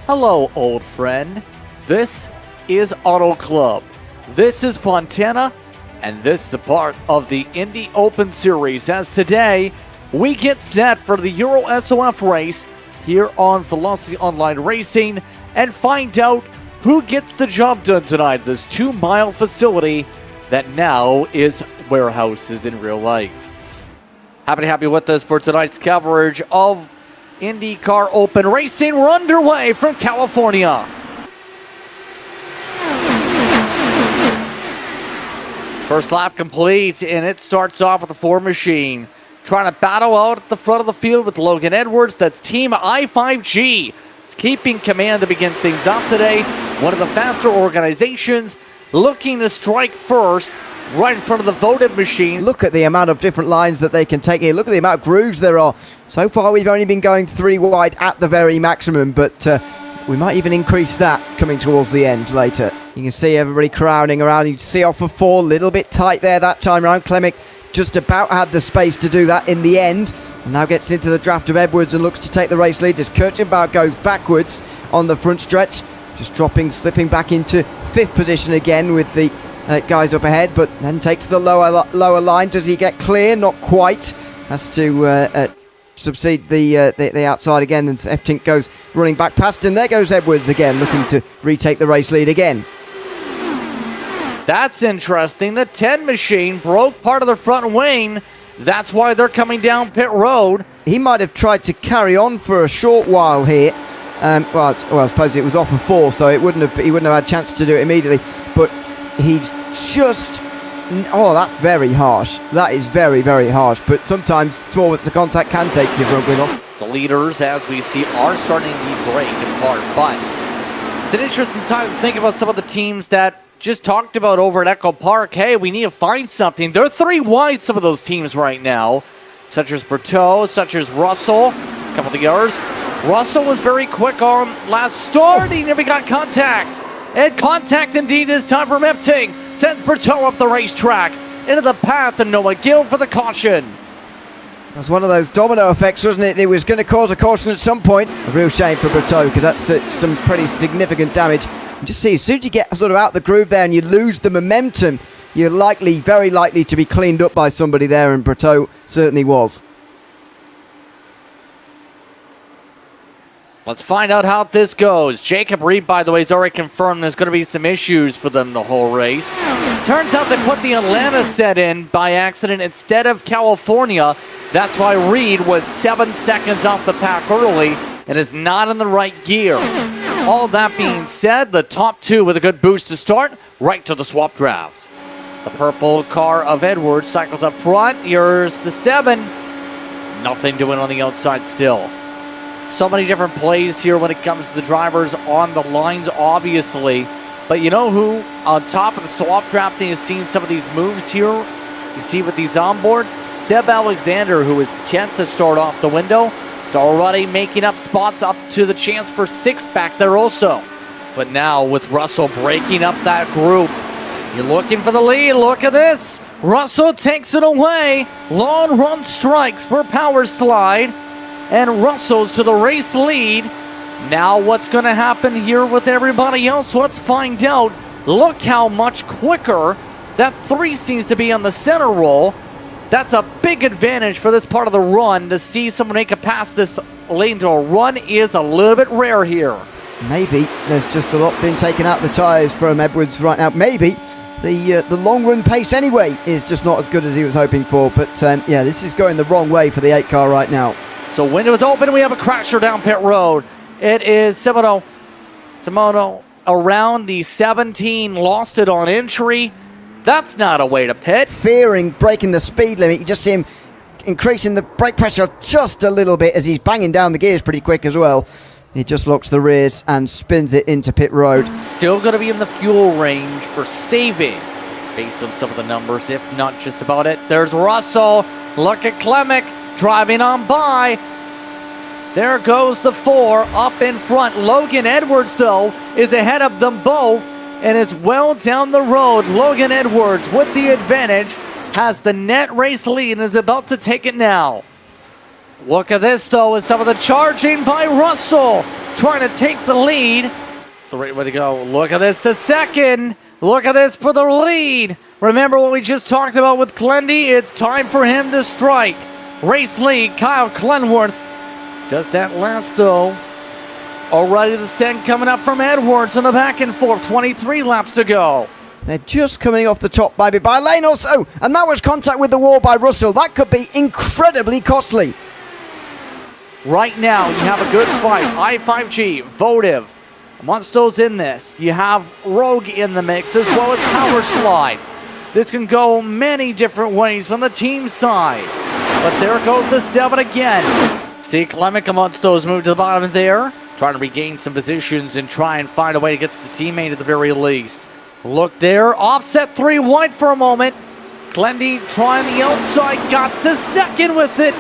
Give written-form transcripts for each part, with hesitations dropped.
Hello, old friend. This is Auto Club. This is Fontana, and this is a part of the Indy Open Series. As today, we get set for the Euro SOF race here on Velocity Online Racing and find out who gets the job done tonight. This 2-mile facility that now is warehouses in real life. Happy to have you with us for tonight's coverage of IndyCar Open Racing. We're underway from California. First lap complete, and it starts off with the Ford machine trying to battle out at the front of the field with Logan Edwards. That's Team I5G. It's keeping command to begin things off today. One of the faster organizations looking to strike first right in front of the voted machine. Look at the amount of different lines that they can take here. Look at the amount of grooves there are. So far, we've only been going 3 wide at the very maximum, but we might even increase that coming towards the end later. You can see everybody crowding around. You can see off of 4, a little bit tight there that time around. Klemick just about had the space to do that in the end, and now gets into the draft of Edwards and looks to take the race lead as Kirchenbauer goes backwards on the front stretch, just slipping back into 5th position again with the guys up ahead, but then takes the lower line. Does he get clear? Not quite. Has to subsede the outside again, and F-Tink goes running back past, and there goes Edwards again, looking to retake the race lead again. That's interesting. The 10 machine broke part of the front wing. That's why they're coming down pit road. He might have tried to carry on for a short while here. Well, I suppose it was off of 4, so he wouldn't have had a chance to do it immediately. But he's just... Oh, that's very harsh. That is very, very harsh. But sometimes small bits of contact can take your front wing off. The leaders, as we see, are starting to break apart. But it's an interesting time to think about some of the teams that just talked about over at Echo Park. Hey, we need to find something. They're 3 wide, some of those teams right now, such as Berteau, such as Russell, a couple of the others. Russell was very quick on last start. He never got contact. And contact indeed is time for F-Tink. Sends Berteau up the racetrack into the path, and Noah Gill for the caution. That's one of those domino effects, wasn't it? It was going to cause a caution at some point. A real shame for Berteau, because that's some pretty significant damage. You just see, as soon as you get sort of out the groove there and you lose the momentum, you're very likely to be cleaned up by somebody there, and Berteau certainly was. Let's find out how this goes. Jacob Reed, by the way, has already confirmed there's going to be some issues for them the whole race. Turns out they put the Atlanta set in by accident instead of California. That's why Reed was 7 seconds off the pack early and is not in the right gear. All that being said, the top 2 with a good boost to start, right to the swap draft. The purple car of Edwards cycles up front. Here's the 7. Nothing doing on the outside still. So many different plays here when it comes to the drivers on the lines, obviously. But you know who, on top of the swap drafting, has seen some of these moves here? You see with these onboards? Seb Alexander, who is 10th to start off the window, is already making up spots up to the chance for 6th back there also. But now with Russell breaking up that group, you're looking for the lead. Look at this. Russell takes it away. Long run strikes for Power Slide. And Russell's to the race lead. Now what's going to happen here with everybody else? Let's find out. Look how much quicker that 3 seems to be on the center roll. That's a big advantage for this part of the run. To see someone make it past this lane to a run is a little bit rare here. Maybe there's just a lot being taken out the tyres from Edwards right now. Maybe the long run pace anyway is just not as good as he was hoping for. But yeah, this is going the wrong way for the 8 car right now. So window is open. We have a crasher down pit road. It is Simono around the 17. Lost it on entry. That's not a way to pit. Fearing breaking the speed limit. You just see him increasing the brake pressure just a little bit as he's banging down the gears pretty quick as well. He just locks the rears and spins it into pit road. Still going to be in the fuel range for saving based on some of the numbers, if not just about it. There's Russell. Look at Klemick driving on by. There goes the 4 up in front. Logan Edwards, though, is ahead of them both and is well down the road. Logan Edwards with the advantage has the net race lead and is about to take it now. Look at this, though, as some of the charging by Russell. trying to take the lead. Great way to go. Look at this, the second. Look at this for the lead. Remember what we just talked about with Glendy? It's time for him to strike. Race lead, Kyle Clenworth. Does that last though? Already the second coming up from Edwards on the back and forth. 23 laps to go. They're just coming off the top maybe by a lane or so. And that was contact with the wall by Russell. That could be incredibly costly. Right now, you have a good fight. I5G, Votive. Amongst those in this, you have Rogue in the mix as well as Power Slide. This can go many different ways from the team side. But there goes the 7 again. See Klemick amongst those move to the bottom there. Trying to regain some positions and try and find a way to get to the teammate at the very least. Look there, offset 3 wide for a moment. Glendy trying the outside, got to second with it.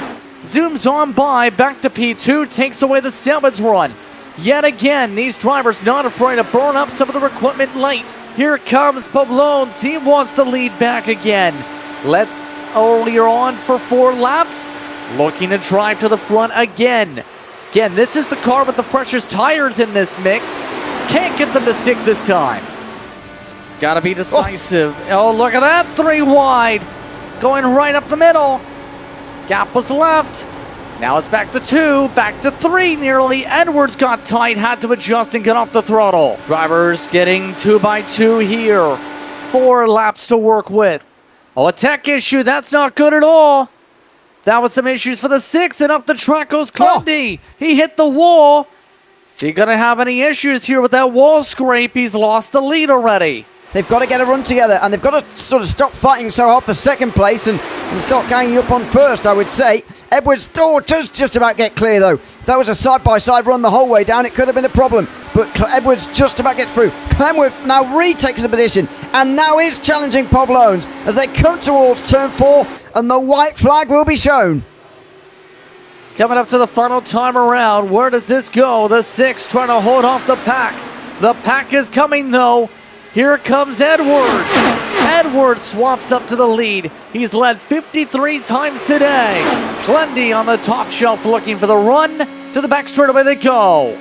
Zooms on by, back to P2, takes away the 7's run. Yet again, these drivers not afraid to burn up some of their equipment late. Here comes Pavlones. He wants the lead back again. Led earlier on for 4 laps. Looking to drive to the front again. Again, this is the car with the freshest tires in this mix. Can't get them to stick this time. Gotta be decisive. Oh, look at that. 3 wide. Going right up the middle. Gap was left. Now it's back to 2, back to 3 nearly. Edwards got tight, had to adjust and get off the throttle. Drivers getting 2 by 2 here. 4 laps to work with. Oh, a tech issue. That's not good at all. That was some issues for the 6, and up the track goes Clendy. He hit the wall. Is he going to have any issues here with that wall scrape? He's lost the lead already. They've got to get a run together, and they've got to sort of stop fighting so hard for second place and start ganging up on first, I would say. Edwards does just about get clear, though. If that was a side-by-side run the whole way down, it could have been a problem. But Edwards just about gets through. Clenworth now retakes the position, and now is challenging Pavlones as they come towards turn 4, and the white flag will be shown. Coming up to the final time around, where does this go? The 6 trying to hold off the pack. The pack is coming, though. Here comes Edwards. Edwards swaps up to the lead. He's led 53 times today. Glendy on the top shelf looking for the run. To the back straightaway they go.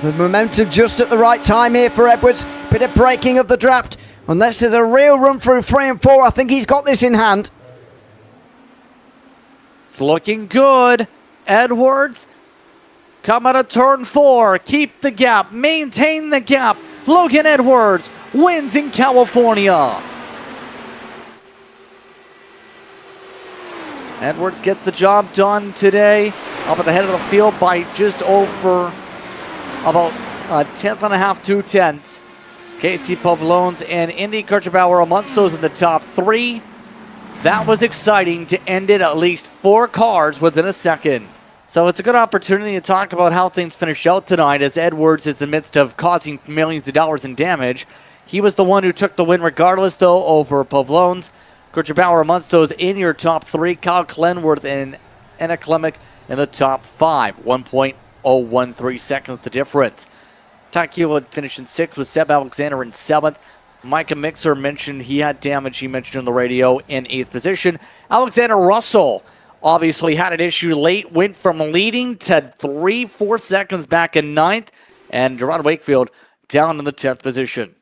The momentum just at the right time here for Edwards. Bit of breaking of the draft. Unless there's a real run through 3 and 4, I think he's got this in hand. It's looking good. Edwards come out of turn 4. Keep the gap. Maintain the gap. Logan Edwards wins in California. Edwards gets the job done today. Up at the head of the field by just over about a 10th and a half, 2 tenths. Casey Pavlones and Indy Kirchbauer amongst those in the top 3. That was exciting to end it at least 4 cars within a second. So it's a good opportunity to talk about how things finish out tonight as Edwards is in the midst of causing millions of dollars in damage. He was the one who took the win regardless, though, over Pavlones. Kirchbauer amongst those in your top 3. Kyle Clenworth and Anna Klemick in the top 5. 1.013 seconds the difference. Takio finished in 6th with Seb Alexander in 7th. Micah Mixer mentioned he had damage, he mentioned on the radio, in 8th position. Alexander Russell obviously had an issue late, went from leading to 3-4 seconds back in 9th, and Gerard Wakefield down in the 10th position.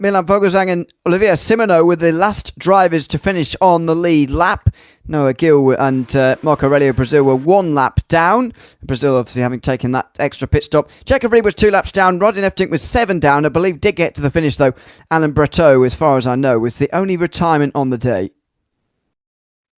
Milan Vogelsang and Olivier Simoneau were the last drivers to finish on the lead lap. Noah Gill and Marco Aurelio Brazil were 1 lap down. Brazil obviously having taken that extra pit stop. Jacob Reed was 2 laps down. Rodin Eftink was 7 down. I believe did get to the finish though. Alan Breteau, as far as I know, was the only retirement on the day.